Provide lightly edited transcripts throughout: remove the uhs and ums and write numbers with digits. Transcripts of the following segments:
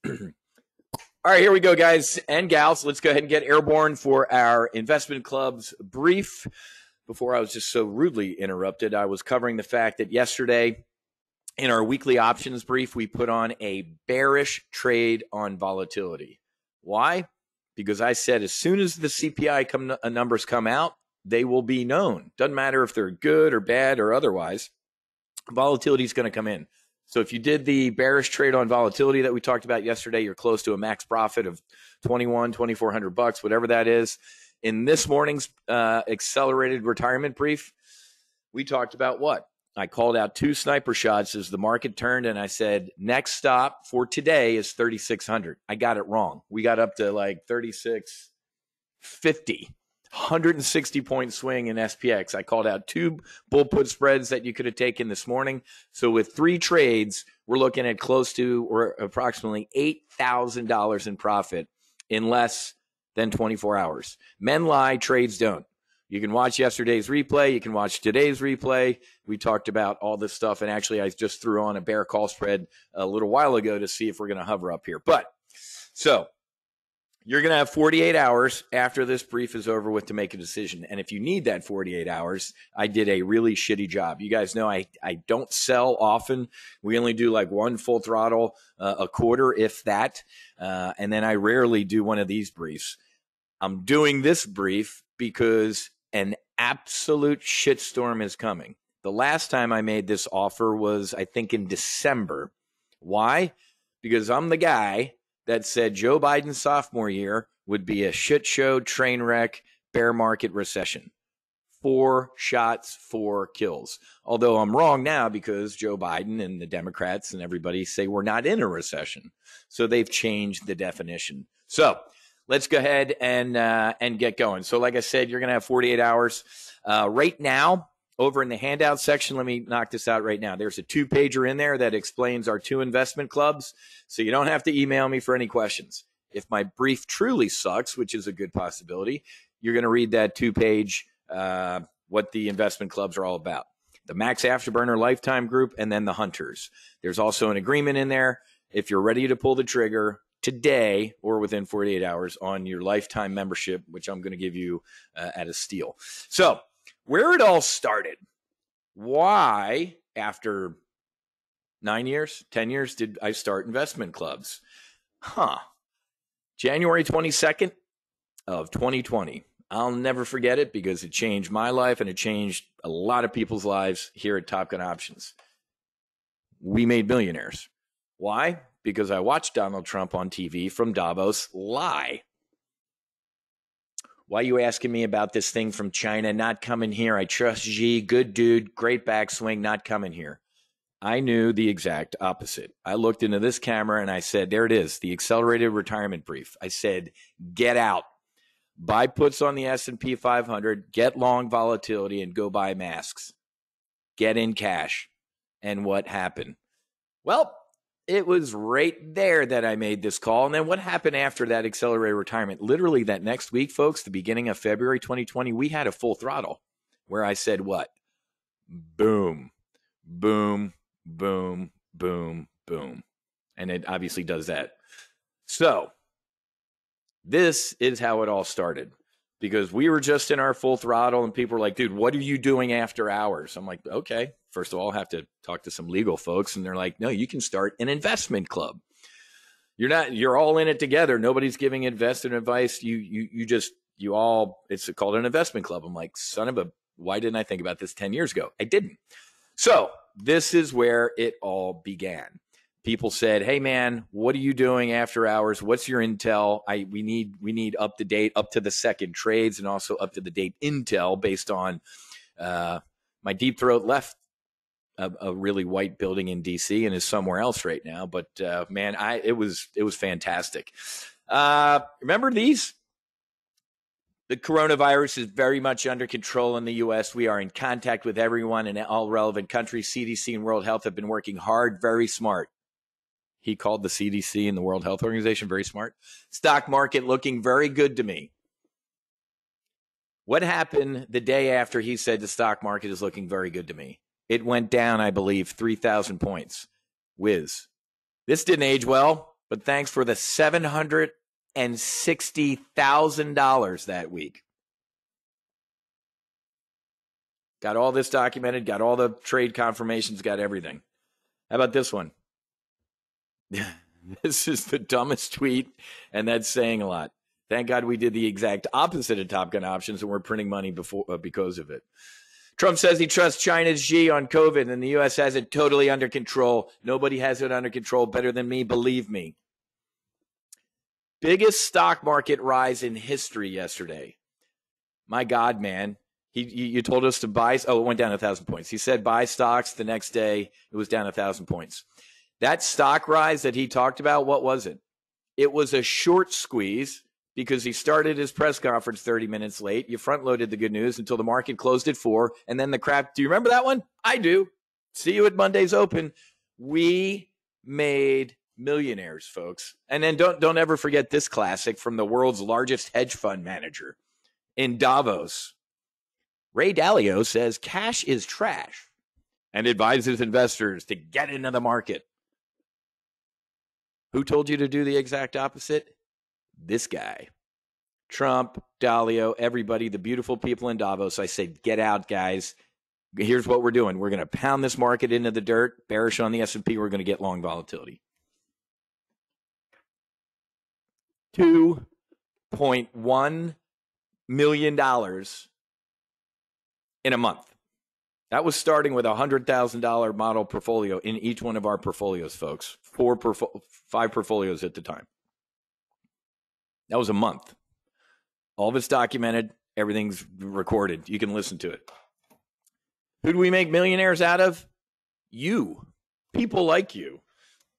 All right, here we go, guys and gals. Let's go ahead and get airborne for our investment club's brief. Before I was just so rudely interrupted, I was covering the fact that yesterday in our weekly options brief, we put on a bearish trade on volatility. Why? Because I said as soon as the CPI numbers come out, they will be known. Doesn't matter if they're good or bad or otherwise. Volatility is going to come in. So if you did the bearish trade on volatility that we talked about yesterday, you're close to a max profit of $2,400, whatever that is. In this morning's accelerated retirement brief, we talked about what? I called out two sniper shots as the market turned, and I said, next stop for today is 3,600. I got it wrong. We got up to like 3,650. 160-point swing in SPX. I called out two bull put spreads that you could have taken this morning. So with three trades, we're looking at close to or approximately $8,000 in profit in less than 24 hours. Men lie, trades don't. You can watch yesterday's replay. You can watch today's replay. We talked about all this stuff. And actually, I just threw on a bear call spread a little while ago to see if we're going to hover up here. But so you're going to have 48 hours after this brief is over with to make a decision. And if you need that 48 hours, I did a really shitty job. You guys know I don't sell often. We only do like one full throttle a quarter, if that. And then I rarely do one of these briefs. I'm doing this brief because an absolute shitstorm is coming. The last time I made this offer was, I think, in December. Why? Because I'm the guy that said Joe Biden's sophomore year would be a shit show, train wreck, bear market recession. 4 shots, 4 kills. Although I'm wrong now because Joe Biden and the Democrats and everybody say we're not in a recession. So they've changed the definition. So let's go ahead and get going. So like I said, you're going to have 48 hours. Right now, over in the handout section, let me knock this out right now. There's a 2-pager in there that explains our 2 investment clubs. So you don't have to email me for any questions. If my brief truly sucks, which is a good possibility, you're going to read that 2-page, what the investment clubs are all about. The Max Afterburner Lifetime Group and then the Hunters. There's also an agreement in there. If you're ready to pull the trigger today or within 48 hours on your lifetime membership, which I'm going to give you at a steal. So where it all started, why after 9 years, 10 years did I start investment clubs? January 22nd of 2020. I'll never forget it because it changed my life and it changed a lot of people's lives here at Top Gun Options. We made millionaires. Why? Because I watched Donald Trump on TV from Davos lie. Why are you asking me about this thing from China not coming here? I trust Xi, good dude, great backswing, not coming here. I knew the exact opposite. I looked into this camera and I said, there it is, the accelerated retirement brief. I said, get out. Buy puts on the S&P 500, get long volatility, and go buy masks. Get in cash. And what happened? Well, it was right there that I made this call. And then what happened after that accelerated retirement? Literally that next week, folks, the beginning of February 2020, we had a full throttle where I said what? Boom, boom, boom, boom, boom. And it obviously does that. So this is how it all started. Because we were just in our full throttle and people were like, dude, what are you doing after hours? I'm like, okay, first of all, I'll have to talk to some legal folks. And they're like, no, you can start an investment club. You're all in it together. Nobody's giving investment advice. It's called an investment club. I'm like, why didn't I think about this 10 years ago? I didn't. So this is where it all began. People said, hey, man, what are you doing after hours? What's your intel? We need up to date, up to the second trades and also up to the date intel based on my deep throat left a really white building in D.C. and is somewhere else right now. But, man, it was fantastic. Remember these? The coronavirus is very much under control in the U.S. We are in contact with everyone in all relevant countries. CDC and World Health have been working hard, very smart. He called the CDC and the World Health Organization very smart. Stock market looking very good to me. What happened the day after he said the stock market is looking very good to me? It went down, I believe, 3,000 points. Whiz. This didn't age well, but thanks for the $760,000 that week. Got all this documented, got all the trade confirmations, got everything. How about this one? This is the dumbest tweet, and that's saying a lot. Thank God we did the exact opposite of Top Gun options, and we're printing money because of it. Trump says he trusts China's Xi on COVID, and the U.S. has it totally under control. Nobody has it under control better than me, believe me. Biggest stock market rise in history yesterday. My God, man. You told us to buy. Oh, it went down 1,000 points. He said buy stocks. The next day, it was down 1,000 points. That stock rise that he talked about, what was it? It was a short squeeze because he started his press conference 30 minutes late. You front-loaded the good news until the market closed at 4, and then the crap. Do you remember that one? I do. See you at Monday's Open. We made millionaires, folks. And then don't ever forget this classic from the world's largest hedge fund manager in Davos. Ray Dalio says cash is trash and advises investors to get into the market. Who told you to do the exact opposite? This guy. Trump, Dalio, everybody, the beautiful people in Davos. I say, get out, guys. Here's what we're doing. We're going to pound this market into the dirt, bearish on the S&P. We're going to get long volatility. $2.1 million in a month. That was starting with a $100,000 model portfolio in each one of our portfolios, folks. 5 portfolios at the time. That was a month. All of it's documented. Everything's recorded. You can listen to it. Who do we make millionaires out of? You. People like you.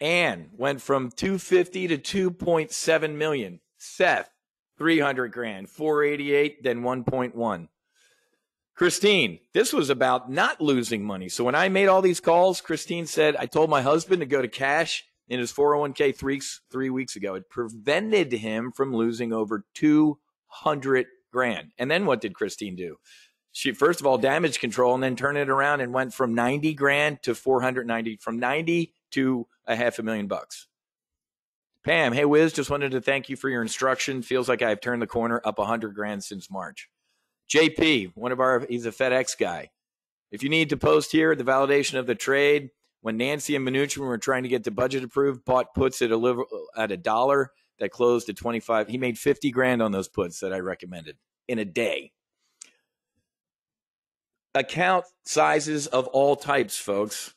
Ann went from 250 to 2.7 million. Seth, 300 grand. 488, then 1.1. Christine, this was about not losing money. So when I made all these calls, Christine said, I told my husband to go to cash in his 401k 3 weeks ago. It prevented him from losing over 200 grand. And then what did Christine do? She, first of all, damage control and then turned it around and went from 90 grand to 490, from 90 to $500,000. Pam, hey, Wiz, just wanted to thank you for your instruction. Feels like I've turned the corner up 100 grand since March. JP, he's a FedEx guy. If you need to post here, the validation of the trade, when Nancy and Mnuchin were trying to get the budget approved, bought puts at $1 that closed at 25. He made 50 grand on those puts that I recommended in a day. Account sizes of all types, folks.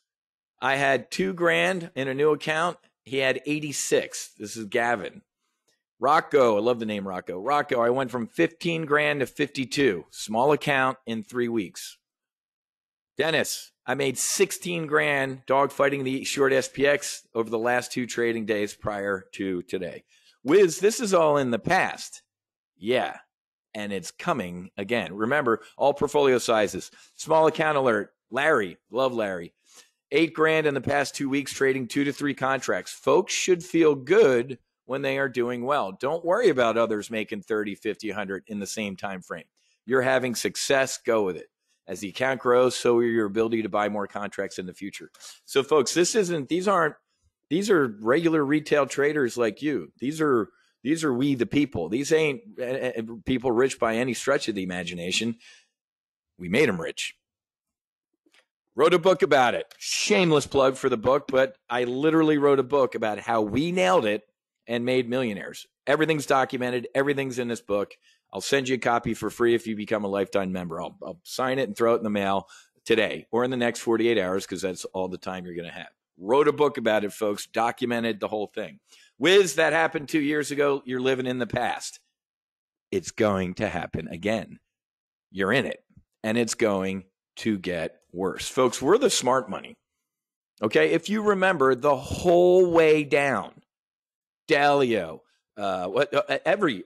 I had 2 grand in a new account. He had 86. This is Gavin. Rocco, I love the name Rocco. Rocco, I went from 15 grand to 52. Small account in 3 weeks. Dennis, I made 16 grand dogfighting the short SPX over the last 2 trading days prior to today. Wiz, this is all in the past. Yeah, and it's coming again. Remember, all portfolio sizes. Small account alert. Larry, love Larry. 8 grand in the past 2 weeks trading 2 to 3 contracts. Folks should feel good when they are doing well. Don't worry about others making 30, 50, 100 in the same time frame. You're having success, go with it. As the account grows, so are your ability to buy more contracts in the future. So folks, these are regular retail traders like you. These are we the people. These ain't people rich by any stretch of the imagination. We made them rich. Wrote a book about it. Shameless plug for the book, but I literally wrote a book about how we nailed it and made millionaires. Everything's documented. Everything's in this book. I'll send you a copy for free if you become a lifetime member. I'll sign it and throw it in the mail today or in the next 48 hours because that's all the time you're going to have. Wrote a book about it, folks. Documented the whole thing. Wiz, that happened 2 years ago. You're living in the past. It's going to happen again. You're in it. And it's going to get worse. Folks, we're the smart money. Okay? If you remember the whole way down, Dalio, every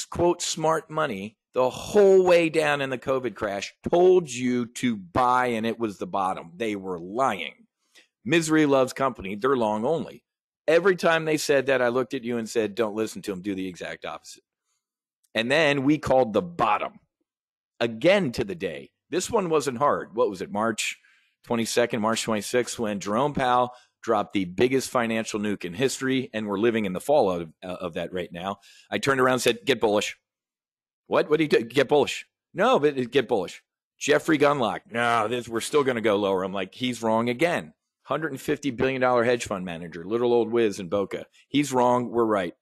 quote smart money the whole way down in the COVID crash told you to buy and it was the bottom. They were lying. Misery loves company. They're long only. Every time they said that, I looked at you and said, don't listen to them. Do the exact opposite. And then we called the bottom again to the day. This one wasn't hard. What was it? March 22nd, March 26th, when Jerome Powell dropped the biggest financial nuke in history, and we're living in the fallout of that right now. I turned around and said, get bullish. What do you do? Get bullish. No, but get bullish. Jeffrey Gunlock. No, we're still going to go lower. I'm like, he's wrong again. $150 billion hedge fund manager, little old whiz in Boca. He's wrong. We're right.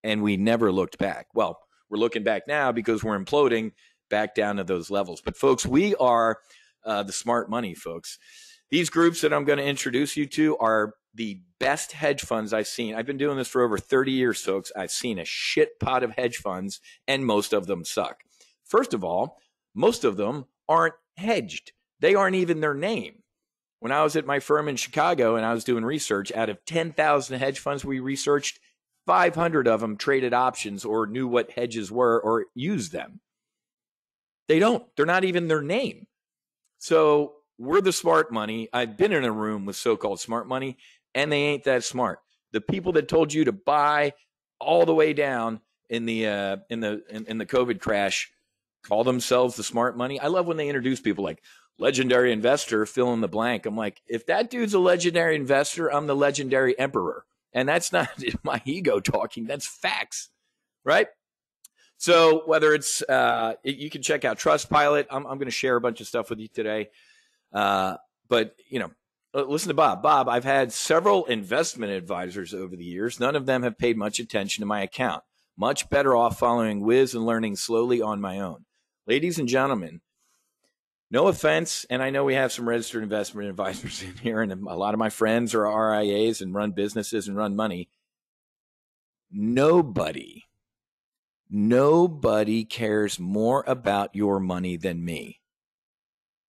And we never looked back. Well, we're looking back now because we're imploding back down to those levels. But folks, we are the smart money, folks. These groups that I'm going to introduce you to are the best hedge funds I've seen. I've been doing this for over 30 years, folks. I've seen a shit pot of hedge funds, and most of them suck. First of all, most of them aren't hedged. They aren't even their name. When I was at my firm in Chicago and I was doing research, out of 10,000 hedge funds we researched, 500 of them traded options or knew what hedges were or used them. They don't. They're not even their name. So we're the smart money. I've been in a room with so-called smart money, and they ain't that smart. The people that told you to buy all the way down in the COVID crash call themselves the smart money. I love when they introduce people like legendary investor, fill in the blank. I'm like, if that dude's a legendary investor, I'm the legendary emperor. And that's not my ego talking. That's facts, right? So whether it's, you can check out Trustpilot. I'm going to share a bunch of stuff with you today. But, listen to Bob. Bob, I've had several investment advisors over the years. None of them have paid much attention to my account. Much better off following Wiz and learning slowly on my own. Ladies and gentlemen, no offense, and I know we have some registered investment advisors in here, and a lot of my friends are RIAs and run businesses and run money. Nobody cares more about your money than me.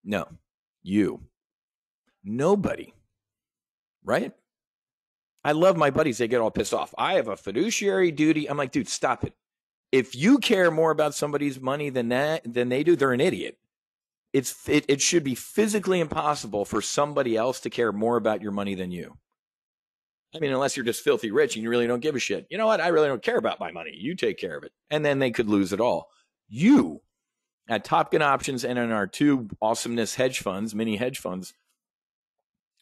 No, you. Nobody. Right? I love my buddies. They get all pissed off. I have a fiduciary duty. I'm like, dude, stop it. If you care more about somebody's money than they do, they're an idiot. It should be physically impossible for somebody else to care more about your money than you. I mean, unless you're just filthy rich and you really don't give a shit. You know what? I really don't care about my money. You take care of it. And then they could lose it all. You, at Top Gun Options and in our two awesomeness hedge funds, mini hedge funds,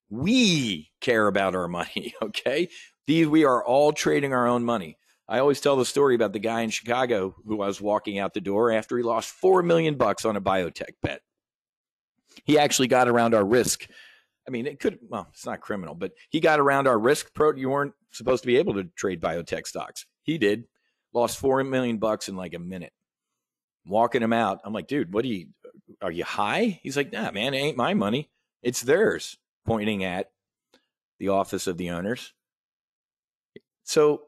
we care about our money, okay? We are all trading our own money. I always tell the story about the guy in Chicago who I was walking out the door after he lost $4 million on a biotech bet. He actually got around our risk. I mean, it's not criminal, but he got around our risk. You weren't supposed to be able to trade biotech stocks. He did. Lost $4 million in like a minute. Walking him out. I'm like, dude, are you high? He's like, nah, man, it ain't my money. It's theirs. Pointing at the office of the owners. So,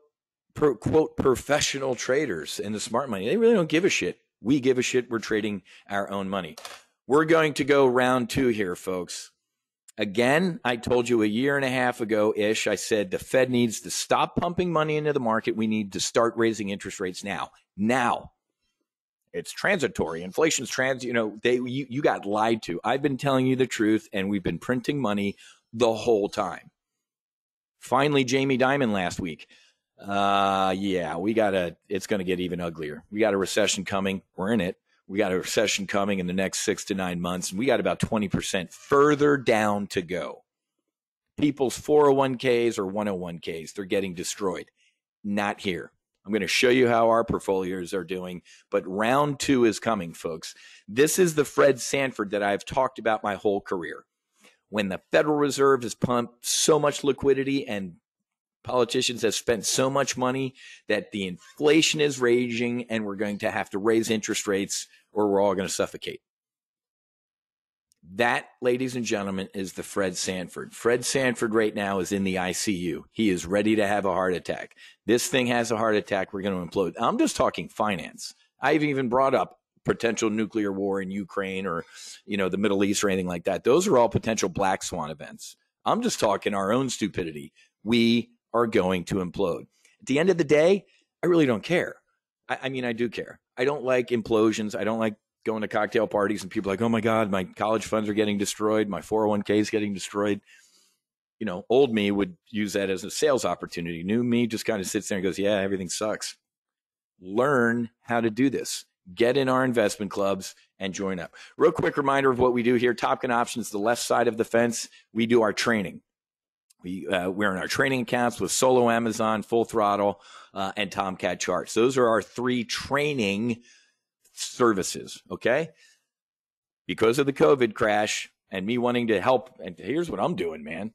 quote, professional traders in the smart money, they really don't give a shit. We give a shit. We're trading our own money. We're going to go round two here, folks. Again, I told you a year and a half ago-ish, I said the Fed needs to stop pumping money into the market. We need to start raising interest rates now. Now. It's transitory. Inflation's you got lied to. I've been telling you the truth, and we've been printing money the whole time. Finally, Jamie Dimon last week. It's going to get even uglier. We got a recession coming. We're in it. We got a recession coming in the next 6 to 9 months, and we got about 20% further down to go. People's 401ks or 101ks, they're getting destroyed. Not here. I'm going to show you how our portfolios are doing, but round two is coming, folks. This is the Fred Sanford that I've talked about my whole career. When the Federal Reserve has pumped so much liquidity and politicians have spent so much money that the inflation is raging and we're going to have to raise interest rates or we're all going to suffocate. That, ladies and gentlemen, is the Fred Sanford. Fred Sanford right now is in the ICU. He is ready to have a heart attack. This thing has a heart attack. We're going to implode. I'm just talking finance. I've even brought up potential nuclear war in Ukraine or, the Middle East or anything like that. Those are all potential black swan events. I'm just talking our own stupidity. We are going to implode. At the end of the day, I really don't care. I mean, I do care. I don't like implosions. I don't like going to cocktail parties and people are like, oh my God, my college funds are getting destroyed. My 401k is getting destroyed. Old me would use that as a sales opportunity. New me just kind of sits there and goes, yeah, everything sucks. Learn how to do this. Get in our investment clubs and join up. Real quick reminder of what we do here. Top Gun Options, the left side of the fence. We do our training. We're in our training accounts with Solo Amazon, Full Throttle, and Tomcat Charts. Those are our 3 training services, okay? Because of the COVID crash and me wanting to help, and here's what I'm doing, man.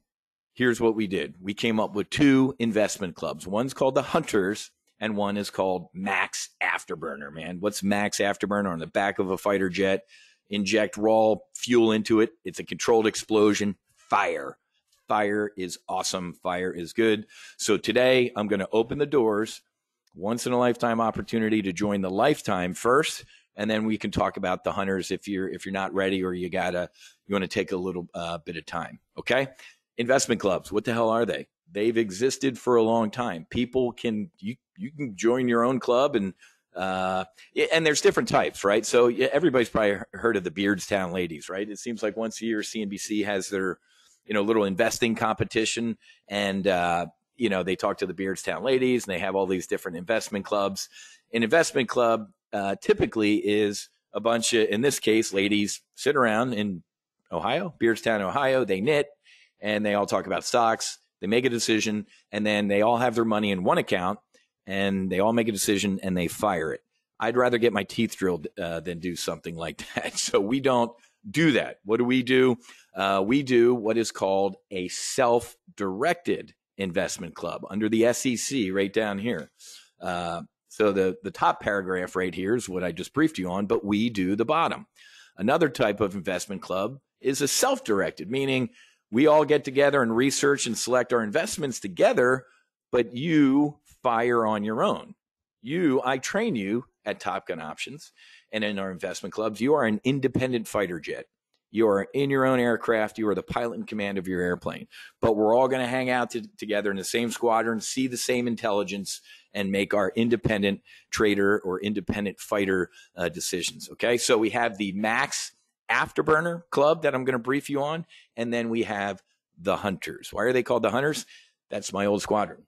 Here's what we did. We came up with 2 investment clubs. One's called the Hunters, and one is called Max Afterburner, man. What's Max Afterburner? On the back of a fighter jet, inject raw fuel into it. It's a controlled explosion. Fire. Fire is awesome. Fire is good. So today I'm going to open the doors. Once in a lifetime opportunity to join the Lifetime first, and then we can talk about the Hunters if you're not ready or you want to take a little bit of time. Okay. Investment clubs. What the hell are they? They've existed for a long time. People can you can join your own club, and there's different types, right? So everybody's probably heard of the Beardstown Ladies, right? It seems like once a year CNBC has their little investing competition, and they talk to the Beardstown Ladies, and they have all these different investment clubs. An investment club typically is a bunch of, in this case, ladies sit around in Ohio, Beardstown, Ohio. They knit, and they all talk about stocks. They make a decision, and then they all have their money in one account, and they all make a decision, and they fire it. I'd rather get my teeth drilled than do something like that. So we don't do that. What do? We do what is called a self-directed investment club under the SEC right down here. So the top paragraph right here is what I just briefed you on, but we do the bottom. Another type of investment club is a self-directed, meaning we all get together and research and select our investments together, but you fire on your own. I train you at Top Gun Options and in our investment clubs. You are an independent fighter jet. You are in your own aircraft. You are the pilot in command of your airplane. But we're all going to hang out together in the same squadron, see the same intelligence, and make our independent trader or independent fighter decisions. Okay, so we have the Max Afterburner Club that I'm going to brief you on, and then we have the Hunters. Why are they called the Hunters? That's my old squadron.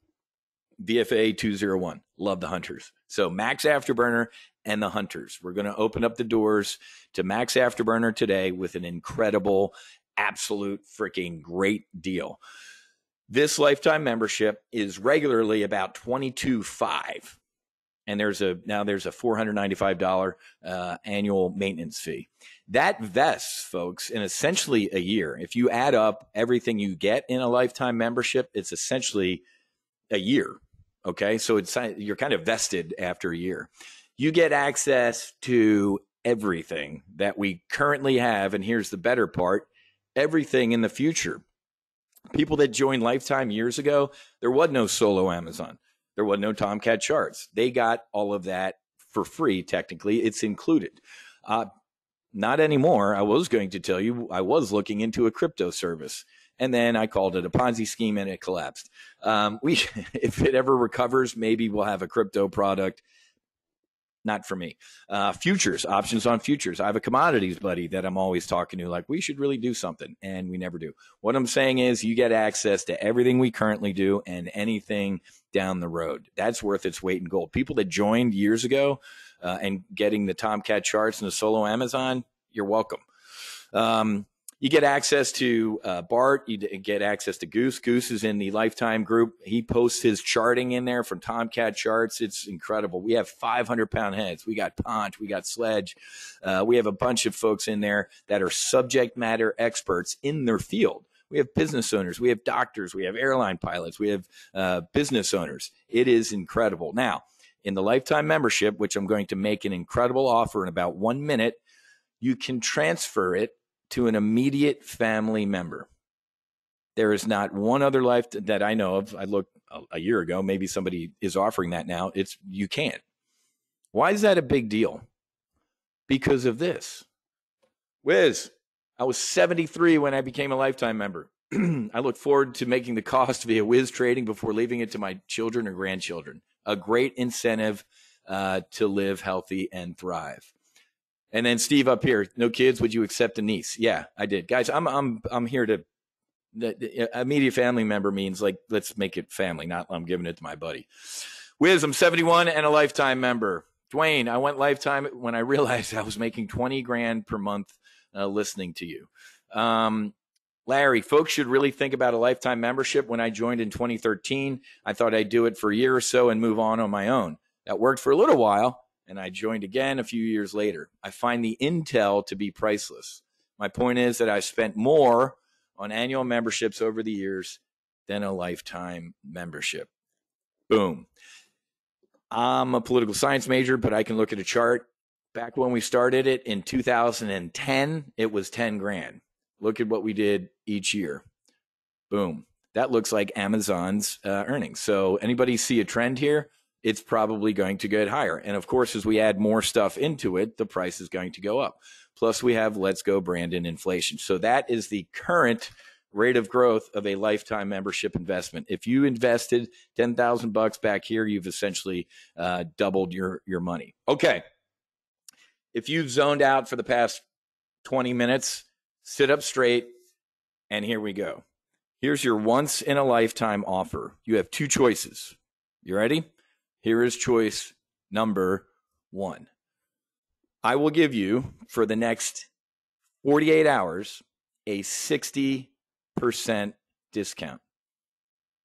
VFA 201. Love the Hunters. So Max Afterburner and the Hunters. We're going to open up the doors to Max Afterburner today with an incredible, absolute freaking great deal. This lifetime membership is regularly about $22,500. And there's a $495 annual maintenance fee. That vests, folks, in essentially a year. If you add up everything you get in a lifetime membership, it's essentially a year. Okay, so you're kind of vested after a year. You get access to everything that we currently have, and here's the better part, everything in the future. People that joined Lifetime years ago, there was no Solo Amazon. There was no Tomcat Charts. They got all of that for free, technically. It's included. Not anymore. I was going to tell you, I was looking into a crypto service. And then I called it a Ponzi scheme, and it collapsed. If it ever recovers, maybe we'll have a crypto product. Not for me. Futures, options on futures. I have a commodities buddy that I'm always talking to, like, we should really do something, and we never do. What I'm saying is you get access to everything we currently do and anything down the road. That's worth its weight in gold. People that joined years ago and getting the Tomcat Charts and the Solo Amazon, you're welcome. You get access to Bart. You get access to Goose. Goose is in the Lifetime group. He posts his charting in there from Tomcat Charts. It's incredible. We have 500-pound heads. We got Ponch. We got Sledge. We have a bunch of folks in there that are subject matter experts in their field. We have business owners. We have doctors. We have airline pilots. We have business owners. It is incredible. Now, in the Lifetime membership, which I'm going to make an incredible offer in about 1 minute, you can transfer it to an immediate family member. There is not one other life that I know of. I looked a year ago. Maybe somebody is offering that now. You can't. Why is that a big deal? Because of this. Wiz, I was 73 when I became a Lifetime member. I look forward to making the cost via Wiz trading before leaving it to my children or grandchildren. A great incentive to live healthy and thrive. And then Steve up here, no kids, would you accept a niece? Yeah, I did. Guys, I'm here to, the immediate family member means like, let's make it family, not I'm giving it to my buddy. Wiz, I'm 71 and a Lifetime member. Dwayne, I went Lifetime when I realized I was making $20,000 per month listening to you. Larry, folks should really think about a lifetime membership. When I joined in 2013, I thought I'd do it for a year or so and move on my own. That worked for a little while, and I joined again a few years later. I find the intel to be priceless. My point is that I spent more on annual memberships over the years than a lifetime membership. Boom. I'm a political science major, but I can look at a chart. Back when we started it in 2010, it was 10 grand. Look at what we did each year. Boom. That looks like Amazon's earnings. So anybody see a trend here? It's probably going to get higher. And of course, as we add more stuff into it, the price is going to go up. Plus we have Let's Go Brandon inflation. So that is the current rate of growth of a lifetime membership investment. If you invested $10,000 back here, you've essentially doubled your money. Okay. If you've zoned out for the past 20 minutes, sit up straight, and here we go. Here's your once in a lifetime offer. You have two choices. You ready? Here is choice number one. I will give you, for the next 48 hours, a 60% discount.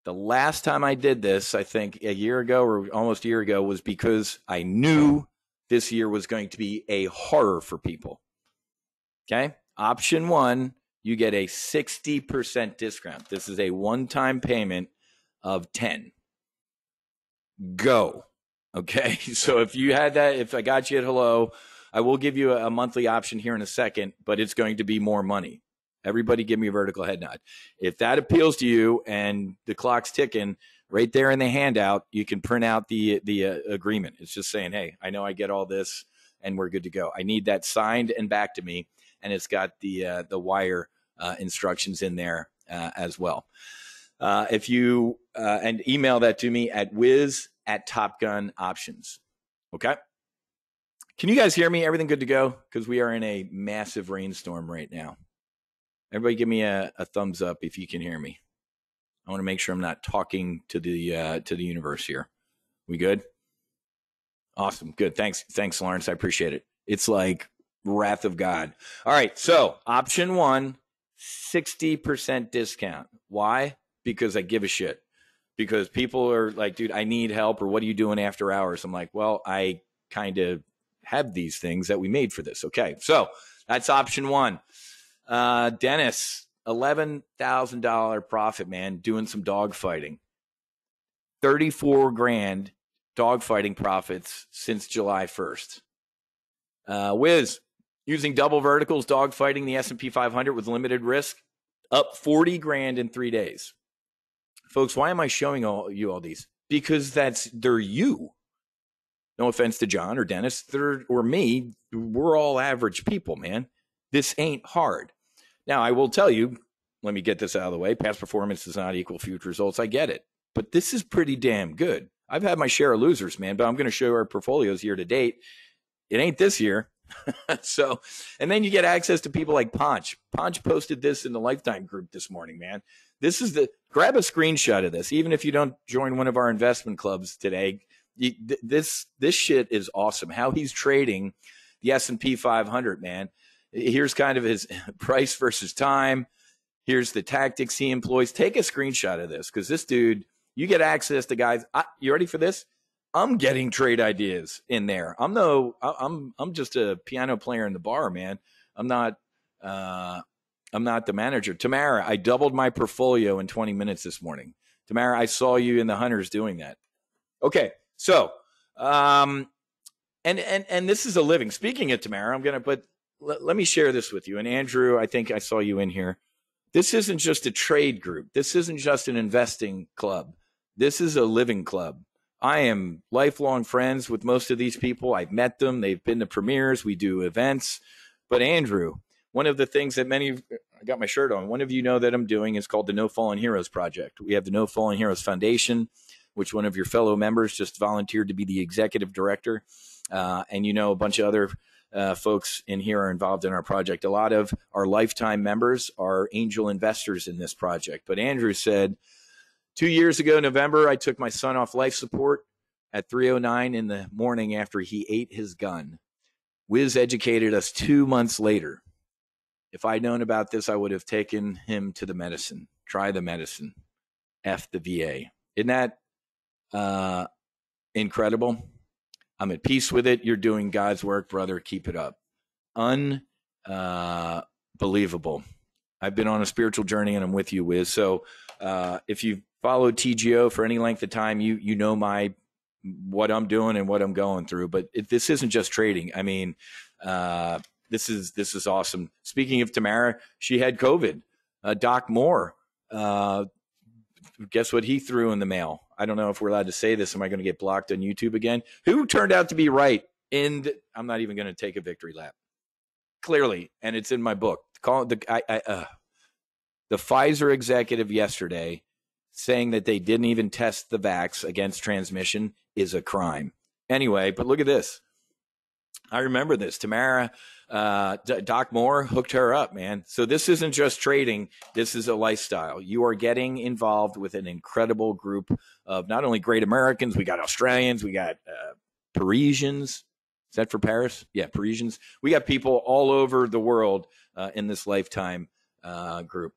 The last time I did this, I think a year ago or almost a year ago, was because I knew this year was going to be a horror for people. Okay? Option one, you get a 60% discount. This is a one-time payment of 10. Go. Okay? So if you had that, if I got you at hello, I will give you a monthly option here in a second, but it's going to be more money. Everybody give me a vertical head nod. If that appeals to you and the clock's ticking, right there in the handout, you can print out the agreement. It's just saying, hey, I know I get all this and we're good to go. I need that signed and back to me. And it's got the wire instructions in there as well. If you and email that to me at wiz@topgunoptions. Okay. Can you guys hear me? Everything good to go? Because we are in a massive rainstorm right now. Everybody give me a thumbs up if you can hear me. I want to make sure I'm not talking to the universe here. We good? Awesome. Good. Thanks, Lawrence. I appreciate it. It's like wrath of God. All right. So option one, 60% discount. Why? Because I give a shit. Because people are like, dude, I need help, or what are you doing after hours? I'm like, well, I kind of have these things that we made for this. Okay. So that's option one. Dennis, $11,000 profit, man, doing some dog fighting. 34 grand dog fighting profits since July 1st. Wiz, using double verticals, dog fighting the S&P 500 with limited risk, up 40 grand in 3 days. Folks, why am I showing you all these? Because they're you. No offense to John or Dennis or me. We're all average people, man. This ain't hard. Now, I will tell you, let me get this out of the way. Past performance does not equal future results. I get it. But this is pretty damn good. I've had my share of losers, man, but I'm going to show our portfolios year to date. It ain't this year. So, and then you get access to people like Ponch. Ponch posted this in the Lifetime group this morning, man. Grab a screenshot of this. Even if you don't join one of our investment clubs today, this shit is awesome. How he's trading the S&P 500, man. Here's kind of his price versus time. Here's the tactics he employs. Take a screenshot of this, because this dude, you get access to guys. You ready for this? I'm getting trade ideas in there. I'm just a piano player in the bar, man. I'm not the manager. Tamara, I doubled my portfolio in 20 minutes this morning. Tamara, I saw you in the Hunters doing that. Okay, so and this is a living. Speaking of Tamara, I'm gonna let me share this with you. And Andrew, I think I saw you in here. This isn't just a trade group. This isn't just an investing club. This is a living club. I am lifelong friends with most of these people. I've met them. They've been to premieres. We do events. But Andrew, one of the things that I got my shirt on, one of you know that I'm doing is called the No Fallen Heroes Project. We have the No Fallen Heroes Foundation, which one of your fellow members just volunteered to be the executive director. And a bunch of other folks in here are involved in our project. A lot of our lifetime members are angel investors in this project. But Andrew said, 2 years ago, November, I took my son off life support at 3:09 in the morning after he ate his gun. Wiz educated us 2 months later. If I'd known about this, I would have taken him to the medicine. Try the medicine. F the VA. Isn't that incredible? I'm at peace with it. You're doing God's work, brother. Keep it up. Unbelievable. I've been on a spiritual journey, and I'm with you, Wiz. So if you've followed TGO for any length of time, you know what I'm doing and what I'm going through. But this isn't just trading. I mean, this is awesome. Speaking of Tamara, she had COVID. Doc Moore, guess what he threw in the mail? I don't know if we're allowed to say this. Am I going to get blocked on YouTube again? Who turned out to be right? And I'm not even going to take a victory lap. Clearly, and it's in my book. The Pfizer executive yesterday saying that they didn't even test the vax against transmission is a crime. Anyway, but look at this. I remember this. Tamara, Doc Moore hooked her up, man. So this isn't just trading. This is a lifestyle. You are getting involved with an incredible group of not only great Americans, we got Australians, we got Parisians. Is that for Paris? Yeah, Parisians. We got people all over the world in this lifetime group.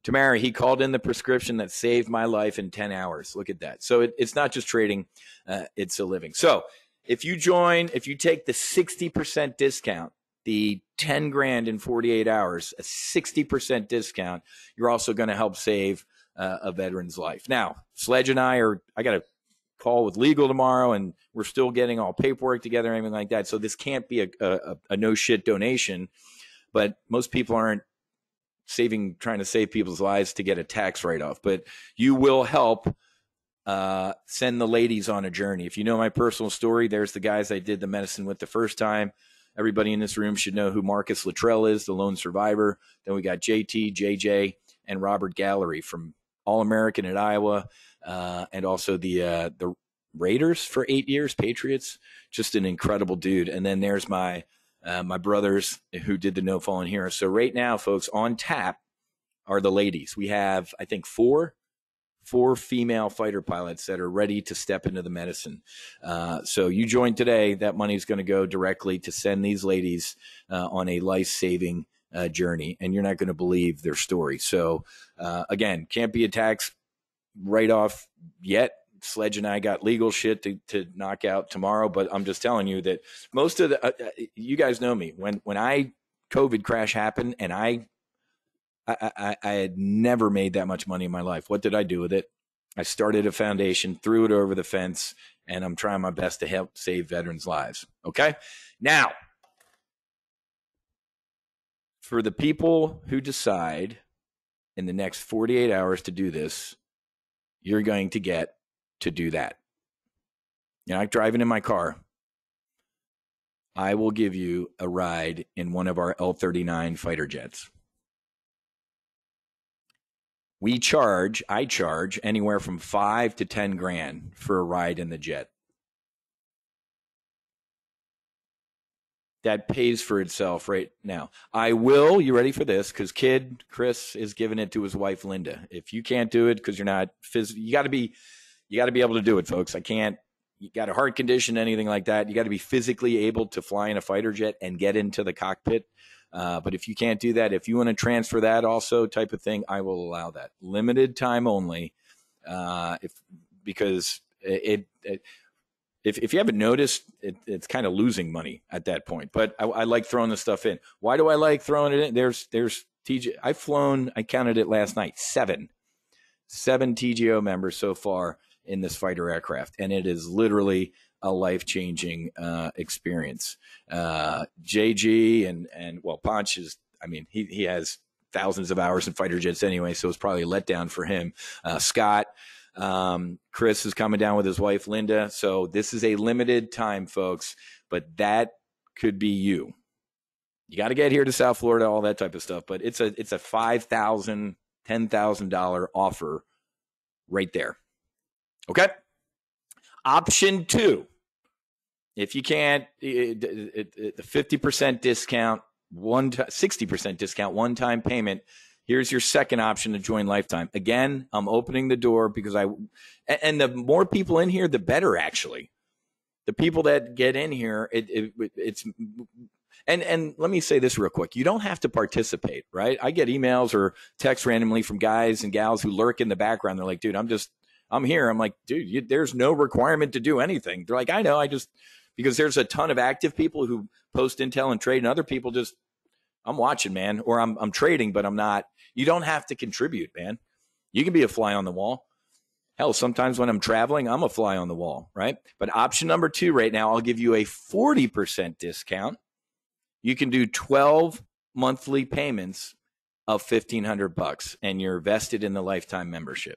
Tamara, he called in the prescription that saved my life in 10 hours. Look at that. So it's not just trading, it's a living. So if you take the 60% discount, the 10 grand in 48 hours, a 60% discount, you're also going to help save a veteran's life. Now, Sledge and I got a call with legal tomorrow, and we're still getting all paperwork together and everything like that. So this can't be a no shit donation, but most people aren't trying to save people's lives to get a tax write-off, but you will help send the ladies on a journey. If you know my personal story, there's the guys I did the medicine with the first time. Everybody in this room should know who Marcus Luttrell is, the lone survivor. Then we got JT, JJ, and Robert Gallery from All-American at Iowa, and also the Raiders for 8 years, Patriots. Just an incredible dude. And then there's my brothers who did the No Fallen Hero. So right now, folks, on tap are the ladies. We have, I think, four female fighter pilots that are ready to step into the medicine. So you join today, that money is going to go directly to send these ladies on a life-saving journey, and you're not going to believe their story. So again, can't be a tax write-off yet. Sledge and I got legal shit to knock out tomorrow, but I'm just telling you that most of you guys know me. When COVID crash happened, and I had never made that much money in my life. What did I do with it? I started a foundation, threw it over the fence, and I'm trying my best to help save veterans' lives. Okay? Now, for the people who decide in the next 48 hours to do this, you're going to get to do that. You're not driving in my car. I will give you a ride in one of our L-39 fighter jets. I charge anywhere from 5 to 10 grand for a ride in the jet. That pays for itself right now. I will, you ready for this? Because kid Chris is giving it to his wife Linda. If you can't do it because you're not you got to be able to do it, folks. You got a heart condition, anything like that. You got to be physically able to fly in a fighter jet and get into the cockpit. But if you can't do that, if you want to transfer that also type of thing, I will allow that. Limited time only. Because if you haven't noticed, it's kind of losing money at that point. But I like throwing the stuff in. Why do I like throwing it in? There's TJ. I've flown, I counted it last night, seven TGO members so far in this fighter aircraft. And it is literally a life-changing experience. JG and Ponch is, he has thousands of hours in fighter jets anyway, so it's probably a letdown for him. Scott, Chris is coming down with his wife, Linda. So this is a limited time, folks, but that could be you. You got to get here to South Florida, all that type of stuff. But it's a $5,000, $10,000 offer right there. Okay. Option 2, if you can't, the 50% discount, 60% discount, one-time payment. Here's your second option to join Lifetime. Again, I'm opening the door because and the more people in here, the better. Actually, the people that get in here, it's And let me say this real quick. You don't have to participate, right? I get emails or texts randomly from guys and gals who lurk in the background. They're like, dude, I'm here. I'm like, dude, there's no requirement to do anything. They're like, I know. Because there's a ton of active people who post intel and trade, and other people just, I'm watching, man, or I'm trading, but I'm not. You don't have to contribute, man. You can be a fly on the wall. Hell, sometimes when I'm traveling, I'm a fly on the wall, right? But option number 2 right now, I'll give you a 40% discount. You can do 12 monthly payments of $1,500 and you're vested in the lifetime membership.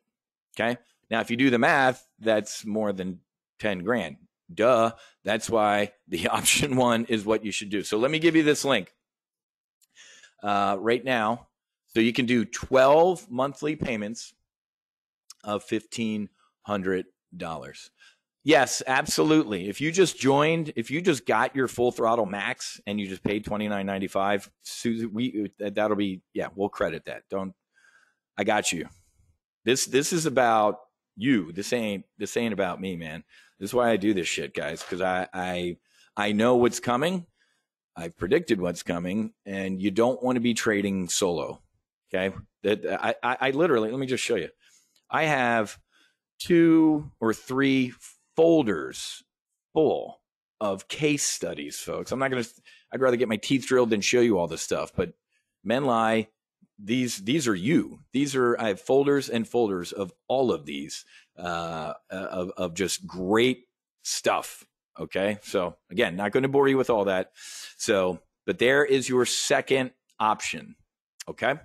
Okay. Now, if you do the math, that's more than 10 grand. Duh. That's why the option 1 is what you should do. So let me give you this link right now. So you can do 12 monthly payments of $1,500. Yes, absolutely. If you just got your full throttle max and you just paid $29.95, that'll be, we'll credit that. I got you. This is about you. This ain't about me, man. This is why I do this shit, guys, because I know what's coming. I've predicted what's coming, and you don't want to be trading solo. Okay. I literally, let me just show you. I have 2 or 3 folders full of case studies, folks. I'd rather get my teeth drilled than show you all this stuff, but men lie. These are you. I have folders and folders of all of these, of just great stuff. Okay. So again, not going to bore you with all that. But there is your second option. Okay.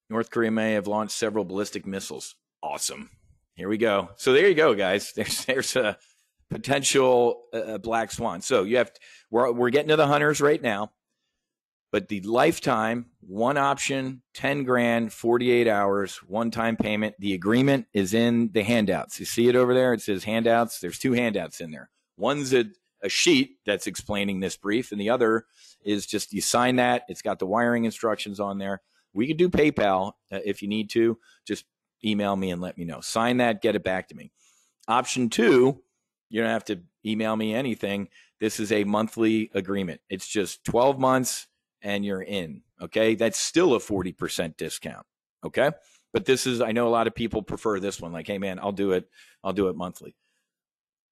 North Korea may have launched several ballistic missiles. Awesome. Here we go. So there you go, guys. There's a potential black swan. So we're getting to the hunters right now, but the lifetime, one option, 10 grand, 48 hours, one-time payment. The agreement is in the handouts. You see it over there? It says handouts. There's 2 handouts in there. One's a sheet that's explaining this brief, and the other is just you sign that. It's got the wiring instructions on there. We could do PayPal if you need to. Just email me and let me know. Sign that, get it back to me. Option 2, you don't have to email me anything. This is a monthly agreement. It's just 12 months and you're in. Okay. That's still a 40% discount. Okay. But I know a lot of people prefer this one. Like, hey man, I'll do it monthly.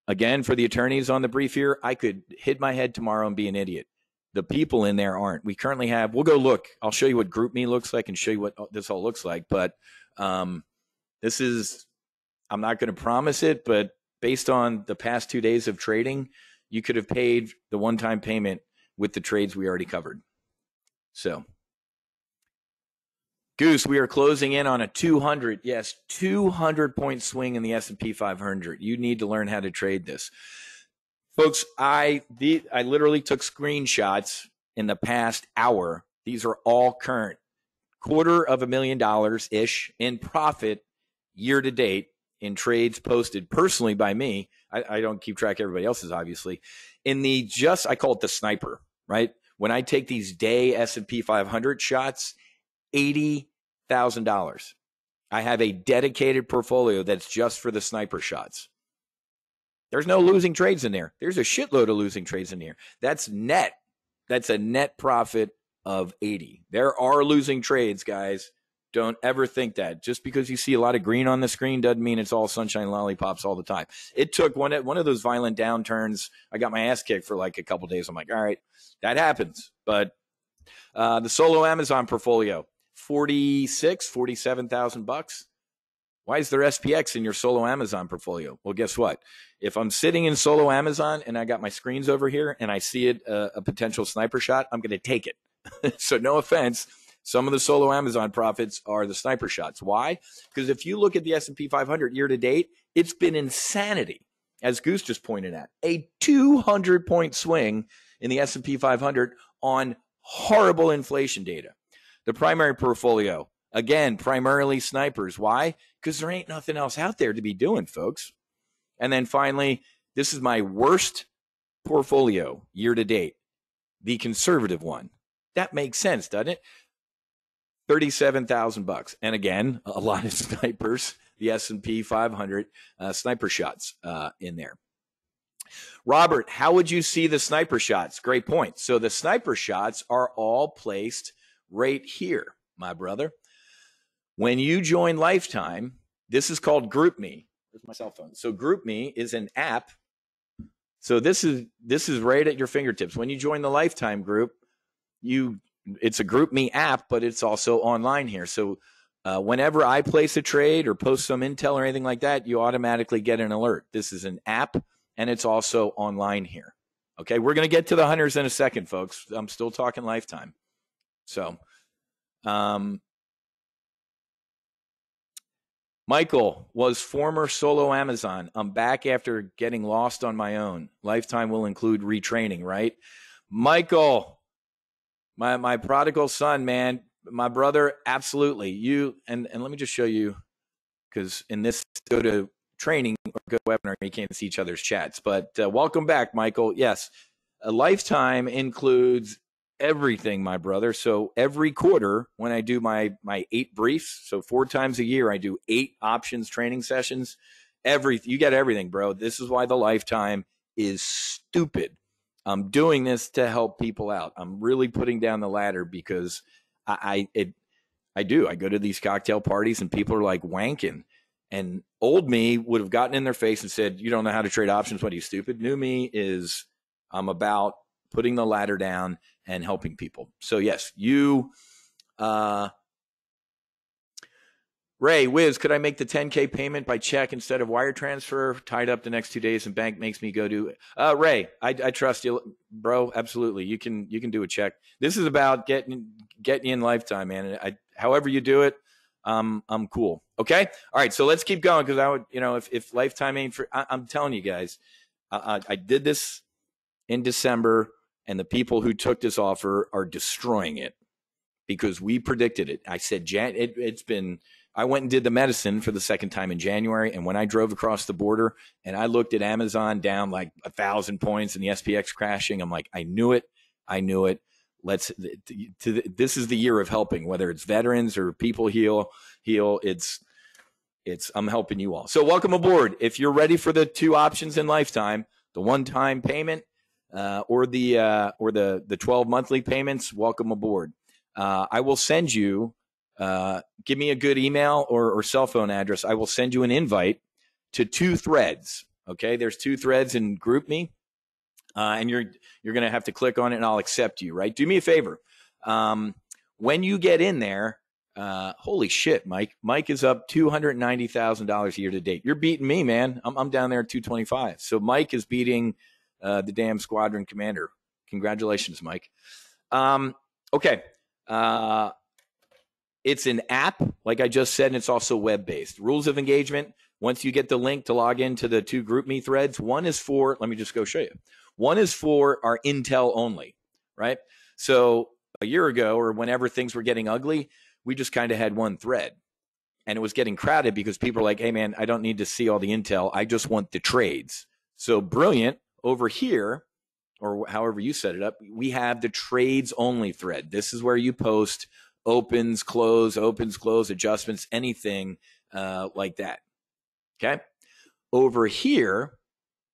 Again, for the attorneys on the brief here, I could hit my head tomorrow and be an idiot. The people in there aren't. We currently have, we'll go look. I'll show you what GroupMe looks like and show you what this all looks like. But this is, I'm not going to promise it, but based on the past 2 days of trading, you could have paid the one-time payment with the trades we already covered. So, Goose, we are closing in on a 200 point swing in the S&P 500. You need to learn how to trade this. Folks, I literally took screenshots in the past hour. These are all current. $250,000-ish in profit year to date in trades posted personally by me. I don't keep track of everybody else's, obviously. I call it the sniper, right? When I take these day S&P 500 shots, $80,000. I have a dedicated portfolio that's just for the sniper shots. There's no losing trades in there. There's a shitload of losing trades in here. That's net. That's a net profit of 80. There are losing trades, guys. Don't ever think that. Just because you see a lot of green on the screen doesn't mean it's all sunshine lollipops all the time. It took one of those violent downturns. I got my ass kicked for like a couple days. I'm like, all right, that happens. But the solo Amazon portfolio, $47,000. Why is there SPX in your solo Amazon portfolio? Well, guess what? If I'm sitting in solo Amazon and I got my screens over here and I see it a potential sniper shot, I'm going to take it. So no offense. Some of the solo Amazon profits are the sniper shots. Why? Because if you look at the S&P 500 year to date, it's been insanity. As Goose just pointed at, a 200-point swing in the S&P 500 on horrible inflation data. The primary portfolio, again, primarily snipers. Why? Because there ain't nothing else out there to be doing, folks. And then finally, this is my worst portfolio year to date, the conservative one. That makes sense, doesn't it? $37,000. And again, a lot of snipers, the S&P 500 sniper shots in there. Robert, how would you see the sniper shots? Great point. So the sniper shots are all placed right here, my brother. When you join Lifetime, this is called GroupMe. Where's my cell phone? So GroupMe is an app. So this is right at your fingertips. When you join the Lifetime group, it's a GroupMe app, but it's also online here. So whenever I place a trade or post some intel or anything like that, you automatically get an alert. This is an app, and it's also online here. Okay, we're going to get to the hunters in a second, folks. I'm still talking Lifetime. So, Michael was former solo Amazon. I'm back after getting lost on my own. Lifetime will include retraining, right? Michael, my prodigal son, man, my brother, absolutely. You and let me just show you, because in this go to training or go to webinar, you can't see each other's chats. But welcome back, Michael. Yes, a Lifetime includes everything, my brother. So every quarter when I do my 8 briefs, so 4 times a year I do 8 options training sessions. You get everything, bro. This is why the Lifetime is stupid. I'm doing this to help people out. I'm really putting down the ladder because I do. I go to these cocktail parties and people are like wanking. And old me would have gotten in their face and said, "You don't know how to trade options. What are you, stupid?" New me is I'm about putting the ladder down and helping people. So yes, Ray, Wiz, could I make the 10K payment by check instead of wire transfer? Tied up the next 2 days and bank makes me go do Ray, I trust you, bro. Absolutely. You can do a check. This is about getting you in Lifetime, man. However you do it, I'm cool. Okay. All right. So let's keep going. Cause I would, if Lifetime ain't for, I'm telling you guys, I did this in December, and the people who took this offer are destroying it because we predicted it. I said, I went and did the medicine for the second time in January. And when I drove across the border and I looked at Amazon down like 1,000 points and the SPX crashing, I'm like, I knew it. This is the year of helping, whether it's veterans or people heal. I'm helping you all. So welcome aboard. If you're ready for the 2 options in Lifetime, the one-time payment, or the 12 monthly payments, welcome aboard. I will send you, give me a good email or cell phone address. I will send you an invite to 2 threads. Okay, there's 2 threads in GroupMe, and you're going to have to click on it, and I'll accept you. Right? Do me a favor. When you get in there, holy shit, Mike! Mike is up $290,000 year to date. You're beating me, man. I'm down there at 225. So Mike is beating the damn squadron commander. Congratulations, Mike. Okay. It's an app, like I just said, and it's also web-based. Rules of engagement, once you get the link to log into the 2 GroupMe threads, one is for, let me just go show you. One is for our intel only, right? So a year ago, or whenever things were getting ugly, we just kind of had one thread. And it was getting crowded because people were like, hey, man, I don't need to see all the intel. I just want the trades. So Brilliant, over here, or however you set it up, we have the trades only thread. This is where you post opens, close, adjustments, anything like that. Okay. Over here,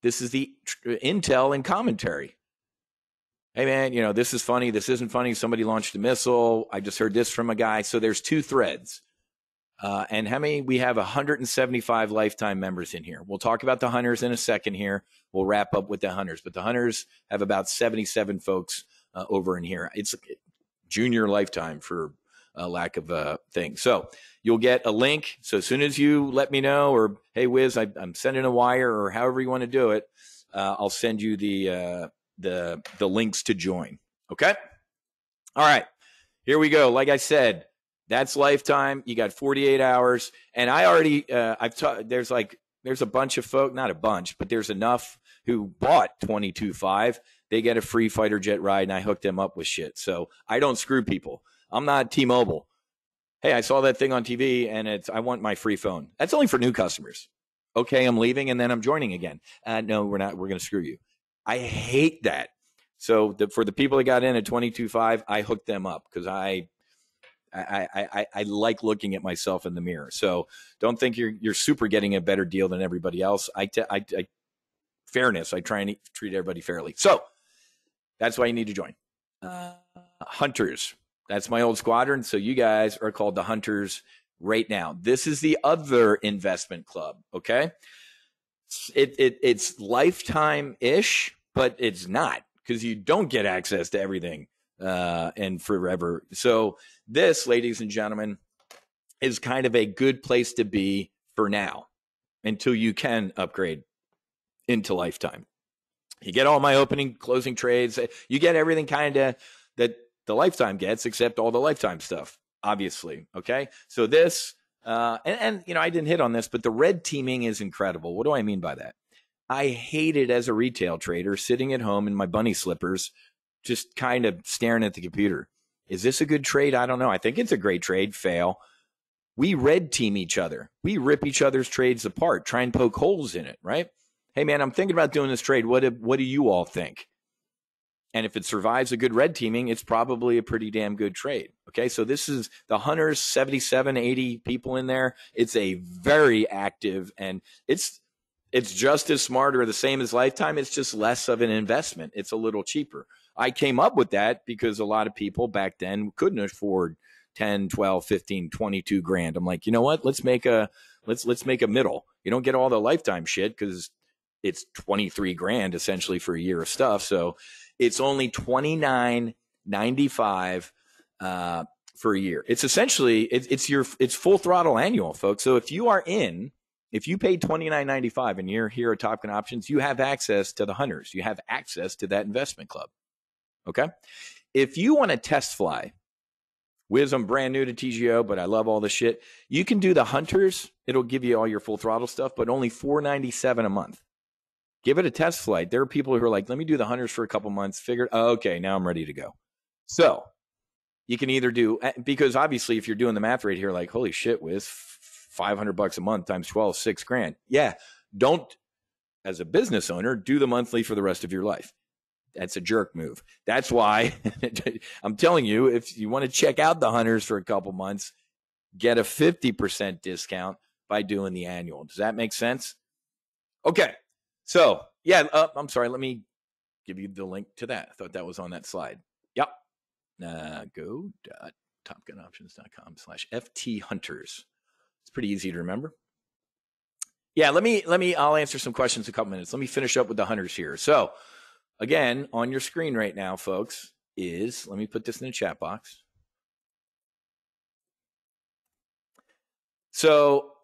this is the intel and commentary. Hey, man, this is funny. This isn't funny. Somebody launched a missile. I just heard this from a guy. So there's 2 threads. And how many? We have 175 Lifetime members in here. We'll talk about the hunters in a second here. We'll wrap up with the hunters. But the hunters have about 77 folks over in here. It's junior Lifetime for lack of a thing. So you'll get a link. So as soon as you let me know, or, hey, Wiz, I'm sending a wire, or however you want to do it, I'll send you the links to join. Okay? All right. Here we go. Like I said, that's Lifetime. You got 48 hours. And I already, there's a bunch of folk, not a bunch, but there's enough who bought 22.5. They get a free fighter jet ride, and I hooked them up with shit. So I don't screw people. I'm not T-Mobile. Hey, I saw that thing on TV, and I want my free phone. That's only for new customers. Okay, I'm leaving, and then I'm joining again. No, we're not. We're going to screw you. I hate that. So for the people that got in at 22.5, I hooked them up because I like looking at myself in the mirror. So don't think you're super getting a better deal than everybody else. fairness. I try and treat everybody fairly. So that's why you need to join. Hunters. That's my old squadron. So you guys are called the Hunters right now. This is the other investment club. Okay. It's lifetime-ish, but it's not, because you don't get access to everything and forever. So this, ladies and gentlemen, is kind of a good place to be for now until you can upgrade into lifetime. You get all my opening, closing trades. You get everything kind of that the lifetime gets, except all the lifetime stuff, obviously. Okay. So this, and you know, I didn't hit on this, but the red teaming is incredible. What do I mean by that? I hate it as a retail trader, sitting at home in my bunny slippers, just kind of staring at the computer. Is this a good trade? I don't know. I think it's a great trade. Fail. We red team each other. We rip each other's trades apart, try and poke holes in it, right? Hey, man, I'm thinking about doing this trade. What do you all think? And if it survives a good red teaming, it's probably a pretty damn good trade. Okay, so this is the Hunters, 77, 80 people in there. It's a very active, and it's just as smart or the same as Lifetime. It's just less of an investment. It's a little cheaper. I came up with that because a lot of people back then couldn't afford 10, 12, 15, 22 grand. I'm like, you know what? Let's make a middle. You don't get all the Lifetime shit because it's 23 grand essentially for a year of stuff. So it's only $29.95 for a year. It's essentially it's full throttle annual, folks. So if you pay $29.95 and you're here at Top Gun Options, you have access to the Hunters. You have access to that investment club. Okay. If you want to test fly, Wiz, I'm brand new to TGO, but I love all the shit. You can do the Hunters. It'll give you all your full throttle stuff, but only $4.97 a month. Give it a test flight. There are people who are like, let me do the Hunters for a couple months. Figured, okay, now I'm ready to go. So you can either do, because obviously if you're doing the math right here, like, holy shit, Wiz, $500 a month times 12, $6 grand. Yeah. Don't, as a business owner, do the monthly for the rest of your life. That's a jerk move. That's why I'm telling you, if you want to check out the Hunters for a couple months, get a 50% discount by doing the annual. Does that make sense? Okay. So, yeah, I'm sorry. Let me give you the link to that. I thought that was on that slide. Yep. Go.topgunoptions.com/FT Hunters. It's pretty easy to remember. Yeah, I'll answer some questions in a couple minutes. Let me finish up with the Hunters here. So, again, on your screen right now, folks, let me put this in the chat box. So,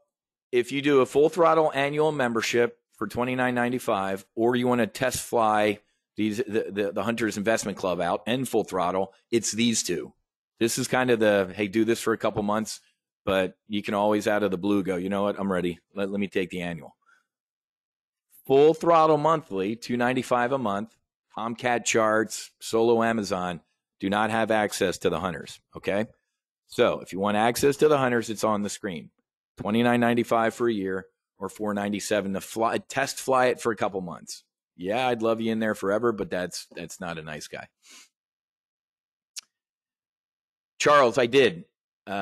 if you do a full throttle annual membership for $29.95, or you want to test fly the Hunters Investment Club out and full throttle, it's these two. This is kind of hey, do this for a couple months, but you can always out of the blue go, you know what, I'm ready. Let me take the annual. Full throttle monthly, $295 a month. Tomcat charts, solo Amazon do not have access to the Hunters. Okay. So if you want access to the Hunters, it's on the screen. $29.95 for a year, or $4.97 to test fly it for a couple months. Yeah, I'd love you in there forever, but that's not a nice guy. Charles, I did.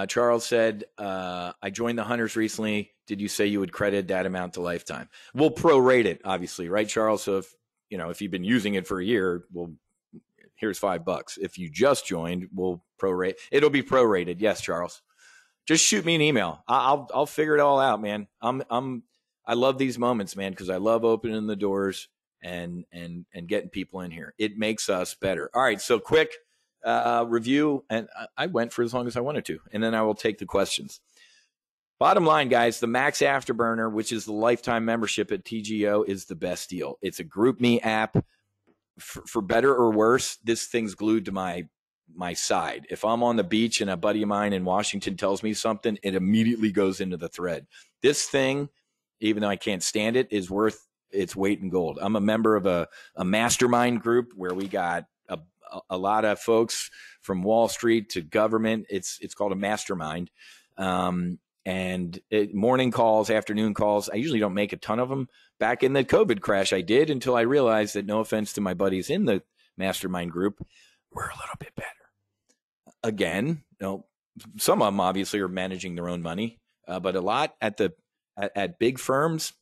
Charles said, I joined the Hunters recently. Did you say you would credit that amount to Lifetime? We'll prorate it, obviously, right, Charles? So if you've been using it for a year, here's $5. If you just joined, we'll prorate. It'll be prorated. Yes, Charles. Just shoot me an email. I'll figure it all out, man. I love these moments, man, because I love opening the doors and getting people in here. It makes us better. All right, so quick review, and I went for as long as I wanted to, and then I will take the questions. Bottom line, guys, the Max Afterburner, which is the lifetime membership at TGO, is the best deal. It's a GroupMe app. For better or worse, this thing's glued to my side. If I'm on the beach and a buddy of mine in Washington tells me something, it immediately goes into the thread. This thing, even though I can't stand it, is worth its weight in gold. I'm a member of a mastermind group where we got a lot of folks from Wall Street to government. It's called a mastermind. And morning calls, afternoon calls. I usually don't make a ton of them. Back in the COVID crash, I did, until I realized that, no offense to my buddies in the mastermind group, we're a little bit better. Again, some of them obviously are managing their own money, but a lot at big firms,